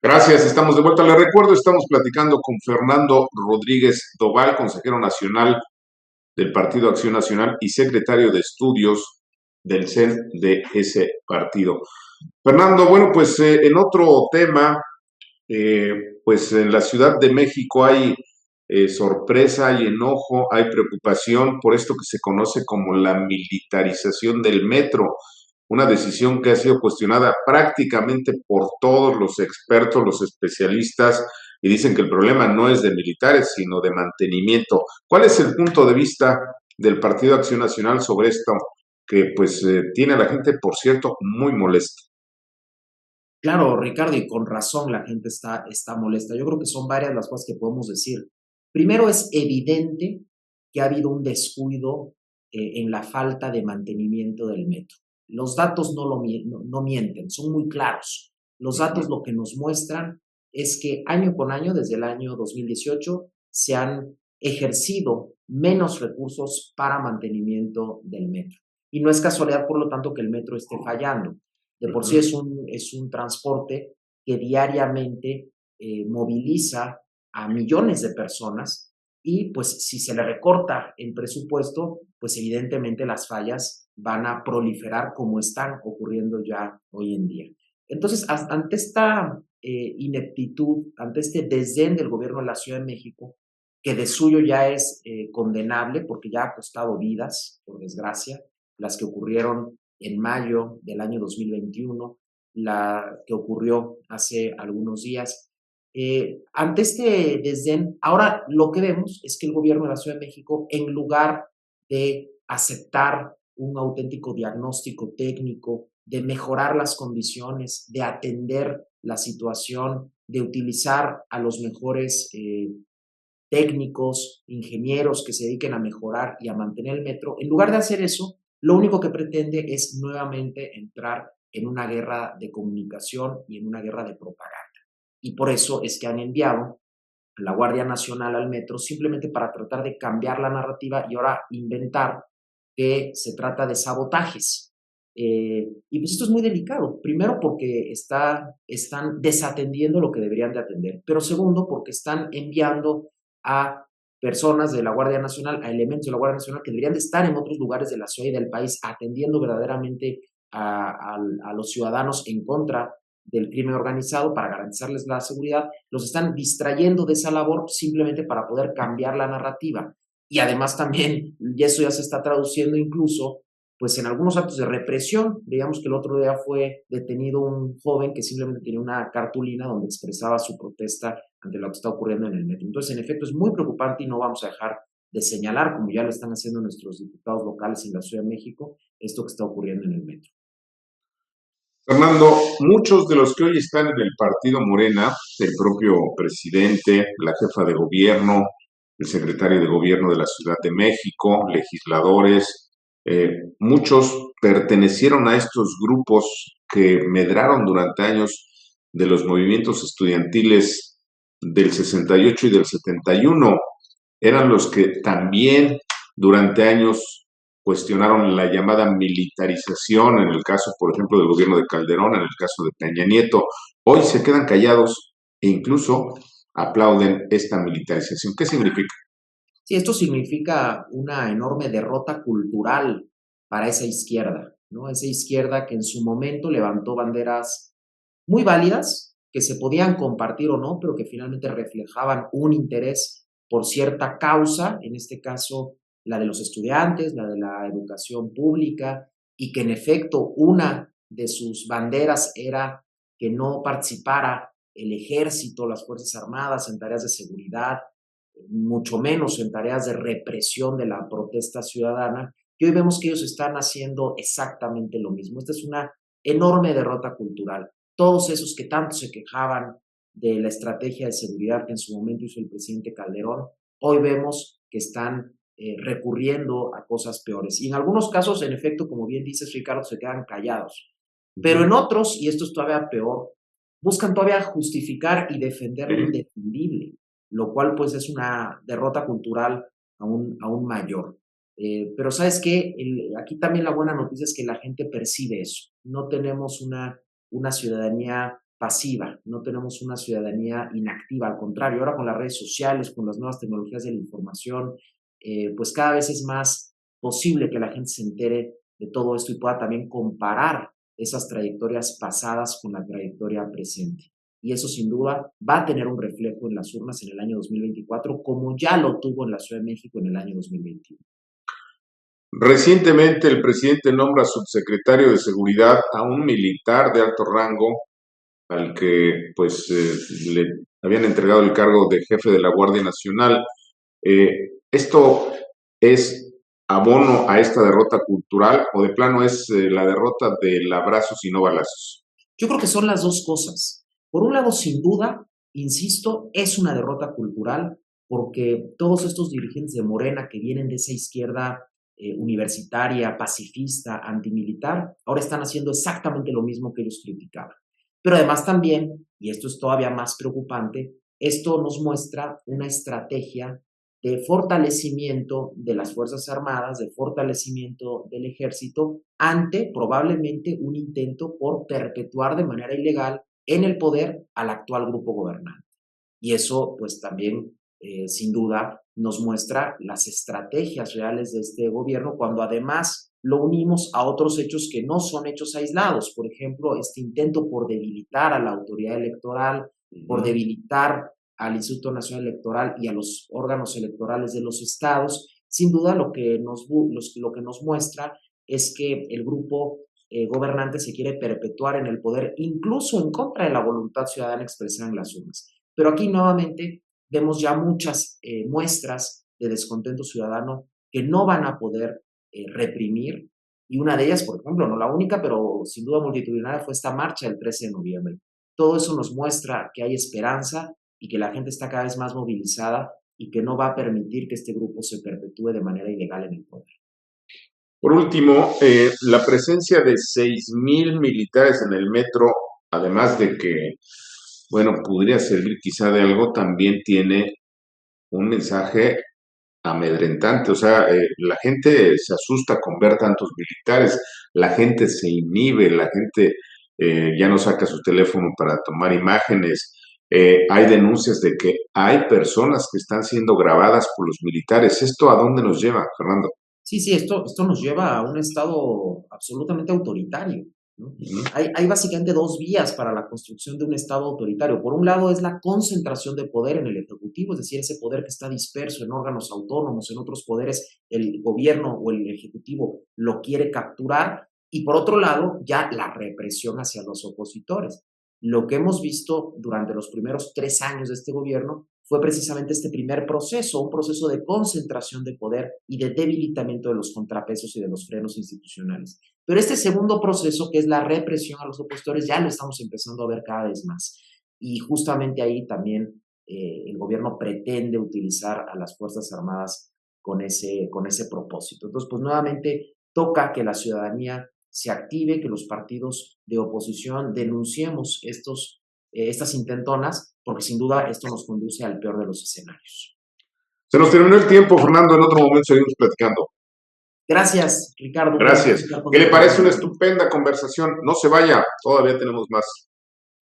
Gracias, estamos de vuelta. Le recuerdo, estamos platicando con Fernando Rodríguez Doval, consejero nacional del Partido Acción Nacional y secretario de Estudios del CEN de ese partido. Fernando, bueno, pues en otro tema, pues en la Ciudad de México hay sorpresa, hay enojo, hay preocupación por esto que se conoce como la militarización del metro, una decisión que ha sido cuestionada prácticamente por todos los expertos, los especialistas, y dicen que el problema no es de militares, sino de mantenimiento. ¿Cuál es el punto de vista del Partido Acción Nacional sobre esto que pues tiene a la gente, por cierto, muy molesta? Claro, Ricardo, y con razón la gente está molesta. Yo creo que son varias las cosas que podemos decir. Primero, es evidente que ha habido un descuido en la falta de mantenimiento del metro. Los datos no mienten, son muy claros. Los datos lo que nos muestran es que año con año, desde el año 2018, se han ejercido menos recursos para mantenimiento del metro. Y no es casualidad, por lo tanto, que el metro esté fallando. De por sí es un transporte que diariamente moviliza a millones de personas y pues si se le recorta el presupuesto, pues evidentemente las fallas van a proliferar como están ocurriendo ya hoy en día. Entonces, ante esta ineptitud, ante este desdén del gobierno de la Ciudad de México, que de suyo ya es condenable porque ya ha costado vidas, por desgracia, las que ocurrieron en mayo del año 2021, la que ocurrió hace algunos días. Ante este desdén, ahora lo que vemos es que el gobierno de la Ciudad de México, en lugar de aceptar un auténtico diagnóstico técnico, de mejorar las condiciones, de atender la situación, de utilizar a los mejores técnicos, ingenieros que se dediquen a mejorar y a mantener el metro, en lugar de hacer eso, lo único que pretende es nuevamente entrar en una guerra de comunicación y en una guerra de propaganda. Y por eso es que han enviado a la Guardia Nacional al metro simplemente para tratar de cambiar la narrativa y ahora inventar que se trata de sabotajes. Y pues esto es muy delicado. Primero porque están desatendiendo lo que deberían de atender, pero segundo porque están enviando a personas de la Guardia Nacional, a elementos de la Guardia Nacional que deberían de estar en otros lugares de la ciudad y del país atendiendo verdaderamente a los ciudadanos en contra del crimen organizado para garantizarles la seguridad, los están distrayendo de esa labor simplemente para poder cambiar la narrativa. Y además también, y eso ya se está traduciendo incluso, pues en algunos actos de represión. Veíamos que el otro día fue detenido un joven que simplemente tenía una cartulina donde expresaba su protesta ante lo que está ocurriendo en el metro. Entonces, en efecto, es muy preocupante y no vamos a dejar de señalar, como ya lo están haciendo nuestros diputados locales en la Ciudad de México, esto que está ocurriendo en el metro. Fernando, muchos de los que hoy están en el partido Morena, el propio presidente, la jefa de gobierno, el secretario de gobierno de la Ciudad de México, legisladores, muchos pertenecieron a estos grupos que medraron durante años de los movimientos estudiantiles del 68 y del 71. Eran los que también durante años cuestionaron la llamada militarización, en el caso, por ejemplo, del gobierno de Calderón, en el caso de Peña Nieto. Hoy se quedan callados e incluso aplauden esta militarización. ¿Qué significa? Sí, esto significa una enorme derrota cultural para esa izquierda, ¿no? Esa izquierda que en su momento levantó banderas muy válidas, que se podían compartir o no, pero que finalmente reflejaban un interés por cierta causa, en este caso la de los estudiantes, la de la educación pública, y que en efecto una de sus banderas era que no participara el ejército, las Fuerzas Armadas en tareas de seguridad, mucho menos en tareas de represión de la protesta ciudadana, y hoy vemos que ellos están haciendo exactamente lo mismo. Esta es una enorme derrota cultural. Todos esos que tanto se quejaban de la estrategia de seguridad que en su momento hizo el presidente Calderón, hoy vemos que están recurriendo a cosas peores. Y en algunos casos, en efecto, como bien dices, Ricardo, se quedan callados. Pero en otros, y esto es todavía peor, buscan todavía justificar y defender lo indefendible, lo cual pues es una derrota cultural aún mayor. Pero sabes qué, aquí también la buena noticia es que la gente percibe eso. No tenemos una ciudadanía pasiva, no tenemos una ciudadanía inactiva, al contrario, ahora con las redes sociales, con las nuevas tecnologías de la información, pues cada vez es más posible que la gente se entere de todo esto y pueda también comparar esas trayectorias pasadas con la trayectoria presente. Y eso sin duda va a tener un reflejo en las urnas en el año 2024, como ya lo tuvo en la Ciudad de México en el año 2021. Recientemente el presidente nombra subsecretario de Seguridad a un militar de alto rango al que pues le habían entregado el cargo de jefe de la Guardia Nacional. ¿Esto es abono a esta derrota cultural o de plano es la derrota del abrazos y no balazos? Yo creo que son las dos cosas. Por un lado, sin duda, insisto, es una derrota cultural porque todos estos dirigentes de Morena que vienen de esa izquierda universitaria, pacifista, antimilitar, ahora están haciendo exactamente lo mismo que ellos criticaban. Pero además también, y esto es todavía más preocupante, esto nos muestra una estrategia de fortalecimiento de las Fuerzas Armadas, de fortalecimiento del ejército, ante probablemente un intento por perpetuar de manera ilegal en el poder al actual grupo gobernante. Y eso, pues también, sin duda, nos muestra las estrategias reales de este gobierno, cuando además lo unimos a otros hechos que no son hechos aislados. Por ejemplo, este intento por debilitar a la autoridad electoral, por debilitar al Instituto Nacional Electoral y a los órganos electorales de los estados. Sin duda, lo que nos muestra es que el grupo gobernante se quiere perpetuar en el poder, incluso en contra de la voluntad ciudadana expresada en las urnas. Pero aquí nuevamente vemos ya muchas muestras de descontento ciudadano que no van a poder reprimir, y una de ellas, por ejemplo, no la única, pero sin duda multitudinaria, fue esta marcha del 13 de noviembre. Todo eso nos muestra que hay esperanza y que la gente está cada vez más movilizada y que no va a permitir que este grupo se perpetúe de manera ilegal en el poder. Por último, la presencia de 6,000 militares en el metro, además de que, bueno, podría servir quizá de algo, también tiene un mensaje amedrentante. O sea, la gente se asusta con ver tantos militares, la gente se inhibe, la gente ya no saca su teléfono para tomar imágenes. Hay denuncias de que hay personas que están siendo grabadas por los militares. ¿Esto a dónde nos lleva, Fernando? Sí, sí, esto nos lleva a un estado absolutamente autoritario, ¿no? Ujú. Hay básicamente dos vías para la construcción de un estado autoritario. Por un lado es la concentración de poder en el ejecutivo, es decir, ese poder que está disperso en órganos autónomos, en otros poderes, el gobierno o el ejecutivo lo quiere capturar. Y por otro lado, ya la represión hacia los opositores. Lo que hemos visto durante los primeros 3 años de este gobierno fue precisamente este primer proceso, un proceso de concentración de poder y de debilitamiento de los contrapesos y de los frenos institucionales. Pero este segundo proceso, que es la represión a los opositores, ya lo estamos empezando a ver cada vez más. Y justamente ahí también el gobierno pretende utilizar a las Fuerzas Armadas con ese propósito. Entonces, pues nuevamente toca que la ciudadanía se active, que los partidos de oposición denunciemos estas intentonas, porque sin duda esto nos conduce al peor de los escenarios. Se nos terminó el tiempo, Fernando. En otro momento seguimos platicando. Gracias, Ricardo. Gracias. ¿Qué le parece una estupenda conversación? No se vaya, todavía tenemos más.